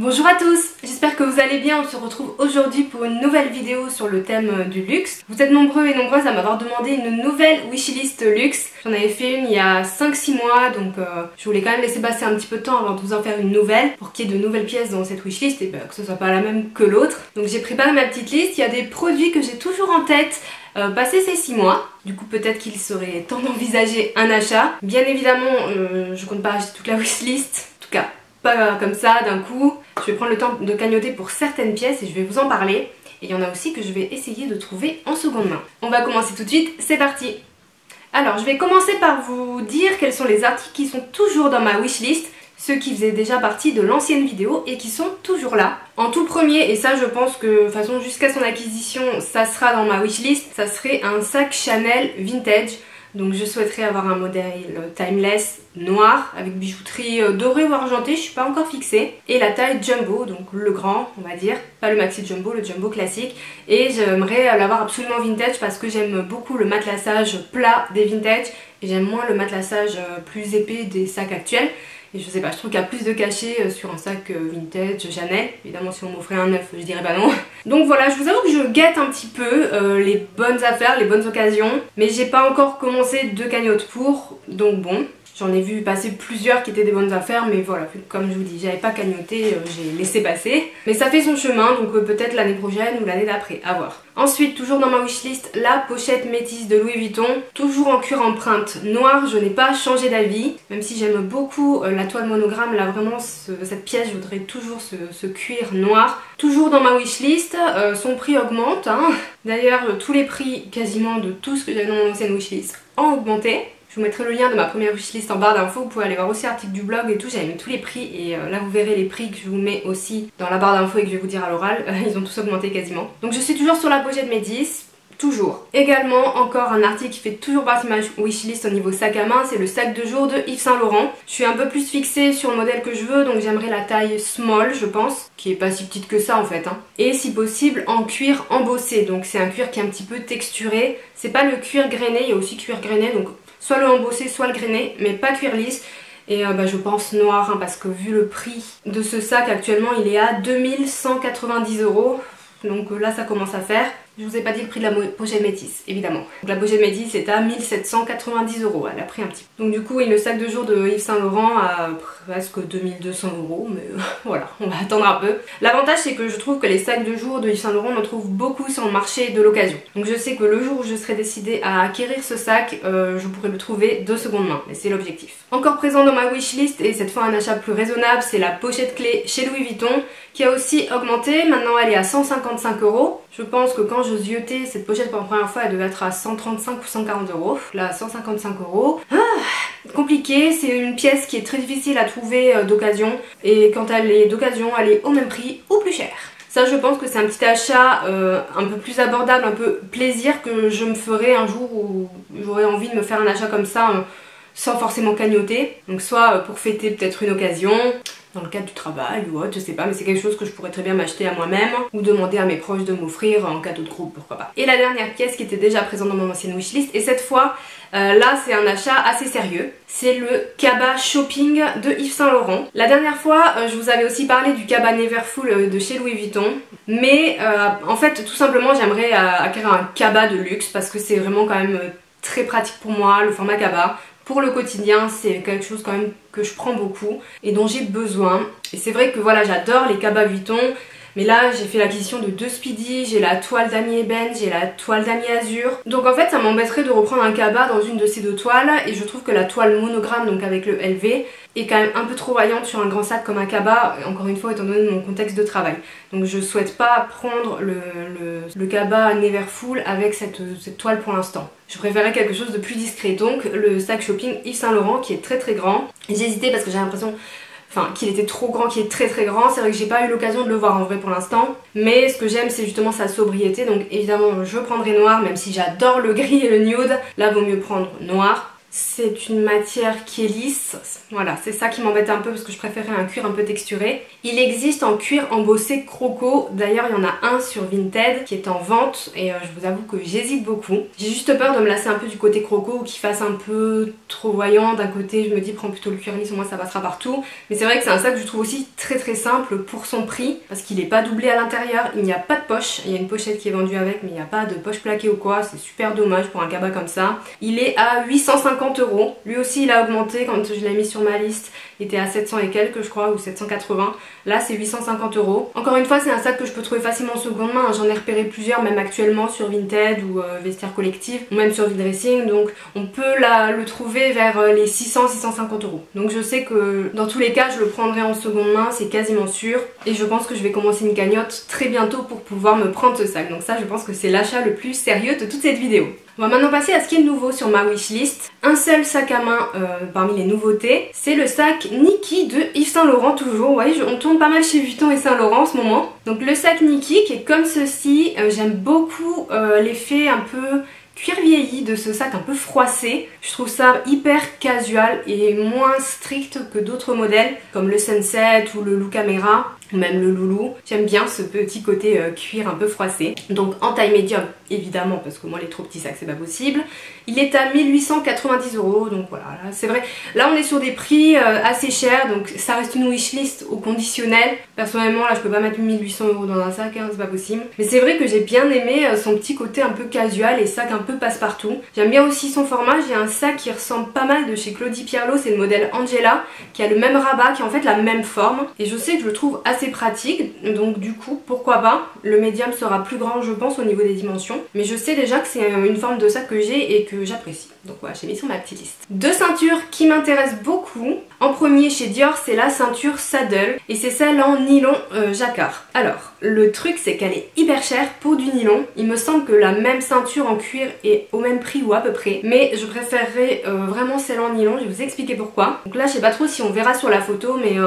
Bonjour à tous, j'espère que vous allez bien. On se retrouve aujourd'hui pour une nouvelle vidéo sur le thème du luxe. Vous êtes nombreux et nombreuses à m'avoir demandé une nouvelle wishlist luxe. J'en avais fait une il y a 5-6 mois, donc je voulais quand même laisser passer un petit peu de temps avant de vous en faire une nouvelle pour qu'il y ait de nouvelles pièces dans cette wishlist et que ce soit pas la même que l'autre. Donc j'ai préparé ma petite liste, il y a des produits que j'ai toujours en tête passé ces 6 mois. Du coup peut-être qu'il serait temps d'envisager un achat. Bien évidemment je compte pas acheter toute la wishlist, en tout cas pas comme ça d'un coup. Je vais prendre le temps de cagnotter pour certaines pièces et je vais vous en parler. Et il y en a aussi que je vais essayer de trouver en seconde main. On va commencer tout de suite, c'est parti. Alors je vais commencer par vous dire quels sont les articles qui sont toujours dans ma wishlist, ceux qui faisaient déjà partie de l'ancienne vidéo et qui sont toujours là. En tout premier, et ça je pense que de toute façon jusqu'à son acquisition ça sera dans ma wishlist, ça serait un sac Chanel vintage. Donc je souhaiterais avoir un modèle timeless noir avec bijouterie dorée ou argentée, je suis pas encore fixée. Et la taille jumbo, donc le grand on va dire, pas le maxi jumbo, le jumbo classique. Et j'aimerais l'avoir absolument vintage parce que j'aime beaucoup le matelassage plat des vintage et j'aime moins le matelassage plus épais des sacs actuels. Et je sais pas, je trouve qu'il y a plus de cachet sur un sac vintage Chanel. Évidemment si on m'offrait un neuf, je dirais pas non. Donc voilà, je vous avoue que je guette un petit peu les bonnes affaires, les bonnes occasions. Mais j'ai pas encore commencé de cagnotte pour, donc bon. J'en ai vu passer plusieurs qui étaient des bonnes affaires, mais voilà, comme je vous dis, j'avais pas cagnoté, j'ai laissé passer. Mais ça fait son chemin, donc peut-être l'année prochaine ou l'année d'après, à voir. Ensuite, toujours dans ma wishlist, la pochette métisse de Louis Vuitton, toujours en cuir empreinte noire, je n'ai pas changé d'avis. Même si j'aime beaucoup la toile monogramme, là vraiment cette pièce, je voudrais toujours ce cuir noir. Toujours dans ma wishlist, son prix augmente, hein. D'ailleurs, tous les prix quasiment de tout ce que j'avais dans mon ancienne wishlist ont augmenté. Je vous mettrai le lien de ma première wishlist en barre d'infos, vous pouvez aller voir aussi l'article du blog et tout, j'avais mis tous les prix et là vous verrez les prix que je vous mets aussi dans la barre d'infos et que je vais vous dire à l'oral, ils ont tous augmenté quasiment. Donc je suis toujours sur la pochette métisse, toujours. Également encore un article qui fait toujours partie de ma wishlist au niveau sac à main, c'est le sac de jour de Yves Saint Laurent. Je suis un peu plus fixée sur le modèle que je veux, donc j'aimerais la taille small je pense, qui est pas si petite que ça en fait, hein. Et si possible en cuir embossé, donc c'est un cuir qui est un petit peu texturé, c'est pas le cuir grainé, il y a aussi cuir grainé, donc soit le embossé soit le grainé, mais pas cuir lisse. Et je pense noir, hein, parce que vu le prix de ce sac actuellement il est à 2190 €. Donc là ça commence à faire. Je vous ai pas dit le prix de la pochette métisse, évidemment. Donc la pochette métisse est à 1790 €, elle a pris un petit peu. Donc du coup, oui, le sac de jour de Yves Saint Laurent à presque 2200 €, mais voilà, on va attendre un peu. L'avantage c'est que je trouve que les sacs de jour de Yves Saint Laurent, on en trouve beaucoup sur le marché de l'occasion. Donc je sais que le jour où je serai décidée à acquérir ce sac, je pourrai le trouver de seconde main, et c'est l'objectif. Encore présent dans ma wishlist, et cette fois un achat plus raisonnable, c'est la pochette clé chez Louis Vuitton, qui a aussi augmenté, maintenant elle est à 155 €. Je pense que quand je ziotais cette pochette pour la première fois, elle devait être à 135 ou 140 €. Là, 155 €. Compliqué, c'est une pièce qui est très difficile à trouver d'occasion. Et quand elle est d'occasion, elle est au même prix ou plus cher. Ça, je pense que c'est un petit achat un peu plus abordable, un peu plaisir que je me ferai un jour où j'aurais envie de me faire un achat comme ça sans forcément cagnoter. Donc soit pour fêter peut-être une occasion, dans le cadre du travail ou autre, je sais pas, mais c'est quelque chose que je pourrais très bien m'acheter à moi-même ou demander à mes proches de m'offrir en cadeau de groupe, pourquoi pas. Et la dernière pièce qui était déjà présente dans mon ancienne wishlist, et cette fois, là c'est un achat assez sérieux, c'est le cabas shopping de Yves Saint Laurent. La dernière fois, je vous avais aussi parlé du cabas Neverfull de chez Louis Vuitton, mais en fait, tout simplement, j'aimerais acquérir un cabas de luxe parce que c'est vraiment quand même très pratique pour moi, le format cabas. Pour le quotidien, c'est quelque chose quand même que je prends beaucoup et dont j'ai besoin. Et c'est vrai que voilà, j'adore les cabas Vuitton, mais là j'ai fait l'acquisition de 2 Speedy, j'ai la toile Damier Ebène, j'ai la toile Damier Azur. Donc en fait ça m'embêterait de reprendre un cabas dans une de ces deux toiles et je trouve que la toile monogramme, donc avec le LV, est quand même un peu trop vaillante sur un grand sac comme un cabas, encore une fois étant donné mon contexte de travail. Donc je souhaite pas prendre le cabas Neverfull avec cette toile pour l'instant. Je préférais quelque chose de plus discret, donc le sac shopping Yves Saint Laurent qui est très très grand. J'ai hésité parce que j'ai l'impression qu'il était trop grand, qu'il est très très grand. C'est vrai que j'ai pas eu l'occasion de le voir en vrai pour l'instant, mais ce que j'aime c'est justement sa sobriété, donc évidemment je prendrai noir, même si j'adore le gris et le nude, là vaut mieux prendre noir. C'est une matière qui est lisse, voilà, c'est ça qui m'embête un peu parce que je préférais un cuir un peu texturé. Il existe en cuir embossé croco, d'ailleurs il y en a un sur Vinted qui est en vente et je vous avoue que j'hésite beaucoup. J'ai juste peur de me lasser un peu du côté croco ou qu'il fasse un peu trop voyant. D'un côté je me dis prends plutôt le cuir lisse, au moins ça passera partout. Mais c'est vrai que c'est un sac que je trouve aussi très simple pour son prix parce qu'il n'est pas doublé à l'intérieur, il n'y a pas de poche, il y a une pochette qui est vendue avec mais il n'y a pas de poche plaquée ou quoi, c'est super dommage pour un cabas comme ça. Il est à 850 €. Lui aussi il a augmenté quand je l'ai mis sur ma liste, il était à 700 et quelques je crois ou 780, là c'est 850 €. Encore une fois c'est un sac que je peux trouver facilement en seconde main, j'en ai repéré plusieurs même actuellement sur Vinted ou Vestiaire Collective ou même sur Vidressing, donc on peut le trouver vers les 600-650 €. Donc je sais que dans tous les cas je le prendrai en seconde main, c'est quasiment sûr, et je pense que je vais commencer une cagnotte très bientôt pour pouvoir me prendre ce sac. Donc ça je pense que c'est l'achat le plus sérieux de toute cette vidéo. On va maintenant passer à ce qui est nouveau sur ma wishlist. Un seul sac à main parmi les nouveautés, c'est le sac Nikki de Yves Saint Laurent toujours. Vous voyez, on tourne pas mal chez Vuitton et Saint Laurent en ce moment. Donc le sac Nikki qui est comme ceci, j'aime beaucoup l'effet un peu cuir vieilli de ce sac un peu froissé. Je trouve ça hyper casual et moins strict que d'autres modèles comme le Sunset ou le Lou Camera ou même le Loulou. J'aime bien ce petit côté cuir un peu froissé. Donc en taille médium évidemment parce que moi les trop petits sacs c'est pas possible. Il est à 1890 €, donc voilà, c'est vrai. Là on est sur des prix assez chers, donc ça reste une wishlist au conditionnel. Personnellement là je peux pas mettre 1800 € dans un sac, hein, c'est pas possible. Mais c'est vrai que j'ai bien aimé son petit côté un peu casual et sac un peu passe-partout. J'aime bien aussi son format, j'ai un sac qui ressemble pas mal de chez Claudie Pierlot, c'est le modèle Angela, qui a le même rabat, qui a en fait la même forme. Et je sais que je le trouve assez pratique, donc du coup pourquoi pas. Le médium sera plus grand je pense au niveau des dimensions. Mais je sais déjà que c'est une forme de sac que j'ai et que j'apprécie. Donc voilà, j'ai mis sur ma petite liste. Deux ceintures qui m'intéressent beaucoup. En premier chez Dior, c'est la ceinture Saddle et c'est celle en nylon jacquard. Alors, le truc c'est qu'elle est hyper chère pour du nylon. Il me semble que la même ceinture en cuir est au même prix ou à peu près. Mais je préférerais vraiment celle en nylon, je vais vous expliquer pourquoi. Donc là, je sais pas trop si on verra sur la photo, mais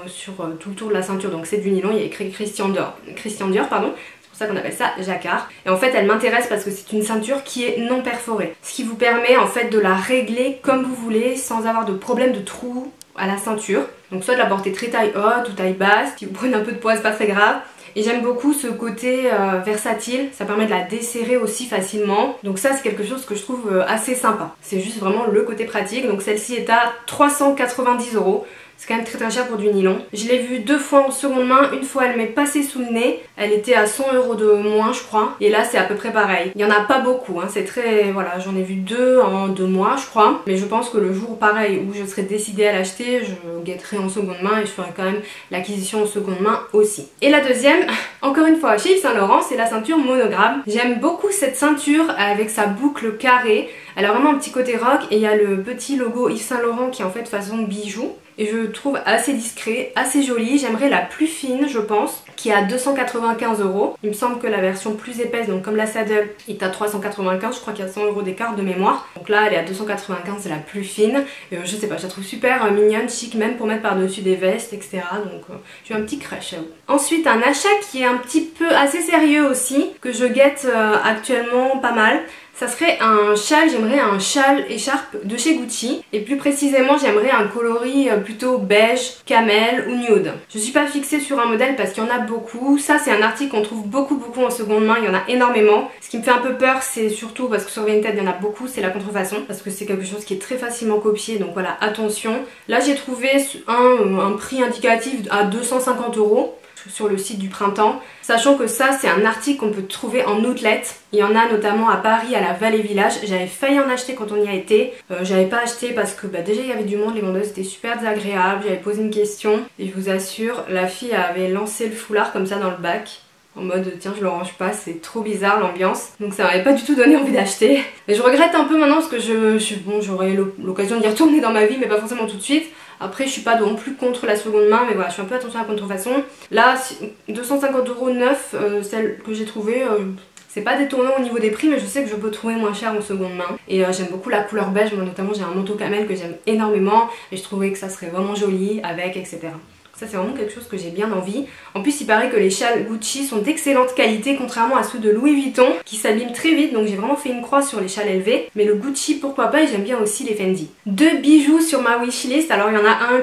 sur tout le tour de la ceinture, donc c'est du nylon, il y a écrit Christian Dior, pardon. C'est pour ça qu'on appelle ça jacquard. Et en fait elle m'intéresse parce que c'est une ceinture qui est non perforée, ce qui vous permet en fait de la régler comme vous voulez sans avoir de problème de trou à la ceinture. Donc soit de la porter très taille haute ou taille basse, si vous prenez un peu de poids c'est pas très grave. Et j'aime beaucoup ce côté versatile, ça permet de la desserrer aussi facilement. Donc ça c'est quelque chose que je trouve assez sympa. C'est juste vraiment le côté pratique. Donc celle-ci est à 390 €. C'est quand même très cher pour du nylon. Je l'ai vue deux fois en seconde main. Une fois elle m'est passée sous le nez. Elle était à 100 € de moins je crois. Et là c'est à peu près pareil. Il n'y en a pas beaucoup. Hein. C'est très... Voilà, j'en ai vu deux en 2 mois je crois. Mais je pense que le jour pareil où je serai décidée à l'acheter, je guetterai en seconde main et je ferai quand même l'acquisition en seconde main aussi. Et la deuxième, encore une fois chez Yves Saint Laurent, c'est la ceinture monogramme. J'aime beaucoup cette ceinture avec sa boucle carrée. Elle a vraiment un petit côté rock et il y a le petit logo Yves Saint Laurent qui est en fait façon bijou. Et je le trouve assez discret, assez jolie. J'aimerais la plus fine je pense, qui est à 295 €. Il me semble que la version plus épaisse, donc comme la Saddle, est à 395, je crois qu'il y a 100 € d'écart de mémoire. Donc là elle est à 295, c'est la plus fine. Je sais pas, je la trouve super mignonne, chic même pour mettre par dessus des vestes, etc. Donc j'ai un petit crush. Ensuite un achat qui est un petit peu assez sérieux aussi, que je guette actuellement pas mal. Ça serait un châle, j'aimerais un châle écharpe de chez Gucci. Et plus précisément, j'aimerais un coloris plutôt beige, camel ou nude. Je suis pas fixée sur un modèle parce qu'il y en a beaucoup. Ça, c'est un article qu'on trouve beaucoup en seconde main, il y en a énormément. Ce qui me fait un peu peur, c'est surtout parce que sur Vinted, il y en a beaucoup, c'est la contrefaçon. Parce que c'est quelque chose qui est très facilement copié, donc voilà, attention. Là, j'ai trouvé un prix indicatif à 250 € sur le site du printemps, sachant que ça c'est un article qu'on peut trouver en outlet. Il y en a notamment à Paris à la Vallée Village. J'avais failli en acheter quand on y a été, j'avais pas acheté parce que déjà il y avait du monde, les vendeuses étaient super désagréables. J'avais posé une question et je vous assure la fille avait lancé le foulard comme ça dans le bac en mode tiens je le range pas, c'est trop bizarre l'ambiance. Donc ça m'avait pas du tout donné envie d'acheter. Et je regrette un peu maintenant parce que bon, j'aurais l'occasion d'y retourner dans ma vie mais pas forcément tout de suite. Après je suis pas non plus contre la seconde main mais voilà je suis un peu attention à la contrefaçon. Là 250 € neuf, celle que j'ai trouvée, c'est pas détournant au niveau des prix mais je sais que je peux trouver moins cher en seconde main. Et j'aime beaucoup la couleur beige, moi notamment j'ai un manteau camel que j'aime énormément et je trouvais que ça serait vraiment joli avec etc. Ça c'est vraiment quelque chose que j'ai bien envie. En plus il paraît que les châles Gucci sont d'excellente qualité contrairement à ceux de Louis Vuitton qui s'abîment très vite, donc j'ai vraiment fait une croix sur les châles LV. Mais le Gucci pourquoi pas, et j'aime bien aussi les Fendi. 2 bijoux sur ma wishlist, alors il y en a un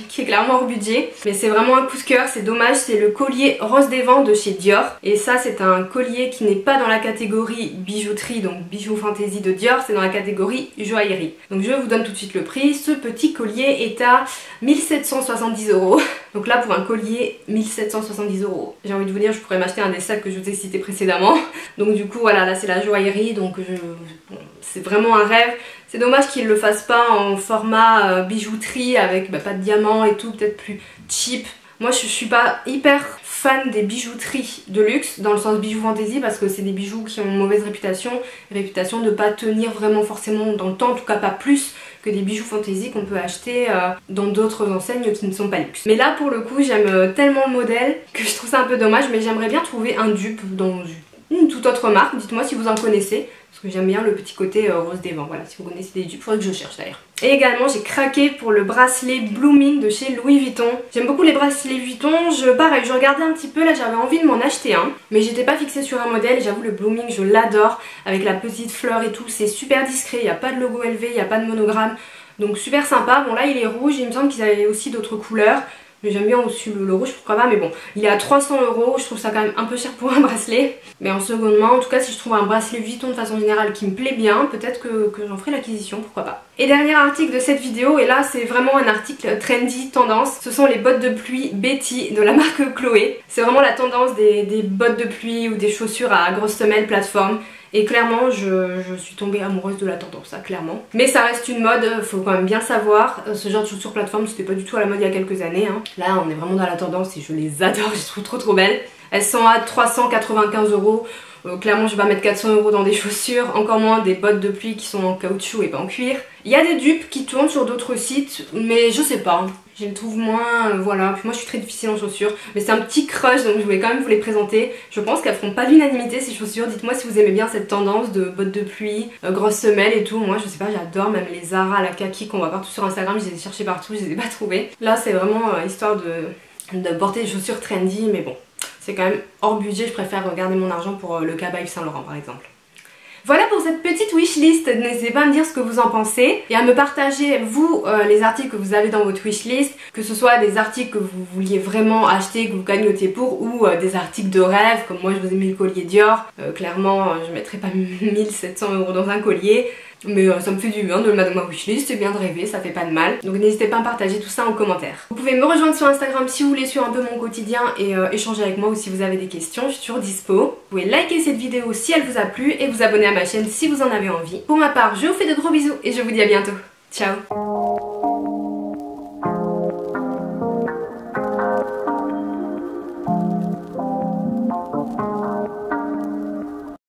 qui est clairement hors budget, mais c'est vraiment un coup de cœur, c'est dommage, c'est le collier Rose des Vents de chez Dior. Et ça c'est un collier qui n'est pas dans la catégorie bijouterie, donc bijoux fantaisie de Dior, c'est dans la catégorie joaillerie. Donc je vous donne tout de suite le prix. Ce petit collier est à 1770 €. Donc là pour un collier 1770 €. J'ai envie de vous dire, je pourrais m'acheter un des sacs que je vous ai cités précédemment. Donc du coup voilà, là c'est la joaillerie, donc bon, c'est vraiment un rêve. C'est dommage qu'ils le fassent pas en format bijouterie avec pas de diamants et tout, peut-être plus cheap. Moi je suis pas hyper fan des bijouteries de luxe dans le sens bijoux fantaisie parce que c'est des bijoux qui ont une mauvaise réputation de pas tenir vraiment forcément dans le temps, en tout cas pas plus que des bijoux fantaisie qu'on peut acheter dans d'autres enseignes qui ne sont pas luxe. Mais là pour le coup j'aime tellement le modèle que je trouve ça un peu dommage, mais j'aimerais bien trouver un dupe dans une toute autre marque. Dites-moi si vous en connaissez, parce que j'aime bien le petit côté rose des vents. Voilà, si vous connaissez des dupes, faudrait que je cherche d'ailleurs. Et également j'ai craqué pour le bracelet Blooming de chez Louis Vuitton. J'aime beaucoup les bracelets Louis Vuitton, pareil, je regardais un petit peu, là j'avais envie de m'en acheter un, mais j'étais pas fixée sur un modèle, et j'avoue le Blooming je l'adore, avec la petite fleur et tout, c'est super discret, il n'y a pas de logo LV, il n'y a pas de monogramme, donc super sympa. Bon là il est rouge, il me semble qu'ils avaient aussi d'autres couleurs, mais j'aime bien aussi le rouge, pourquoi pas, mais bon, il est à 300 €, je trouve ça quand même un peu cher pour un bracelet. Mais en seconde main, en tout cas si je trouve un bracelet Vuitton de façon générale qui me plaît bien, peut-être que j'en ferai l'acquisition, pourquoi pas. Et dernier article de cette vidéo, et là c'est vraiment un article trendy, tendance, ce sont les bottes de pluie Betty de la marque Chloé. C'est vraiment la tendance des bottes de pluie ou des chaussures à grosses semelles plateforme. Et clairement je suis tombée amoureuse de la tendance, ça clairement. Mais ça reste une mode, faut quand même bien le savoir. Ce genre de chaussures plateforme c'était pas du tout à la mode il y a quelques années. Là on est vraiment dans la tendance et je les adore, je les trouve trop belles. Elles sont à 395 €. Clairement je vais pas mettre 400 € dans des chaussures, encore moins des bottes de pluie qui sont en caoutchouc et pas en cuir. Il y a des dupes qui tournent sur d'autres sites, mais je sais pas, je les trouve moins, voilà. Puis moi je suis très difficile en chaussures, mais c'est un petit crush donc je voulais quand même vous les présenter. Je pense qu'elles feront pas l'unanimité ces chaussures, dites-moi si vous aimez bien cette tendance de bottes de pluie, grosses semelles et tout. Moi je sais pas, j'adore même les Zara, la kaki qu'on voit partout sur Instagram, je les ai cherchées partout, je les ai pas trouvées. Là c'est vraiment histoire de porter des chaussures trendy, mais bon. C'est quand même hors budget, je préfère garder mon argent pour le cabas Yves Saint Laurent par exemple. Voilà pour cette petite wishlist, n'hésitez pas à me dire ce que vous en pensez et à me partager vous les articles que vous avez dans votre wishlist, que ce soit des articles que vous vouliez vraiment acheter, que vous cagnotiez pour, ou des articles de rêve, comme moi je vous ai mis le collier Dior, clairement je mettrai pas 1700 € dans un collier. Mais ça me fait du bien de le mettre dans ma wishlist, c'est bien de rêver, ça fait pas de mal. Donc n'hésitez pas à me partager tout ça en commentaire. Vous pouvez me rejoindre sur Instagram si vous voulez suivre un peu mon quotidien et échanger avec moi, ou si vous avez des questions, je suis toujours dispo. Vous pouvez liker cette vidéo si elle vous a plu et vous abonner à ma chaîne si vous en avez envie. Pour ma part, je vous fais de gros bisous et je vous dis à bientôt. Ciao!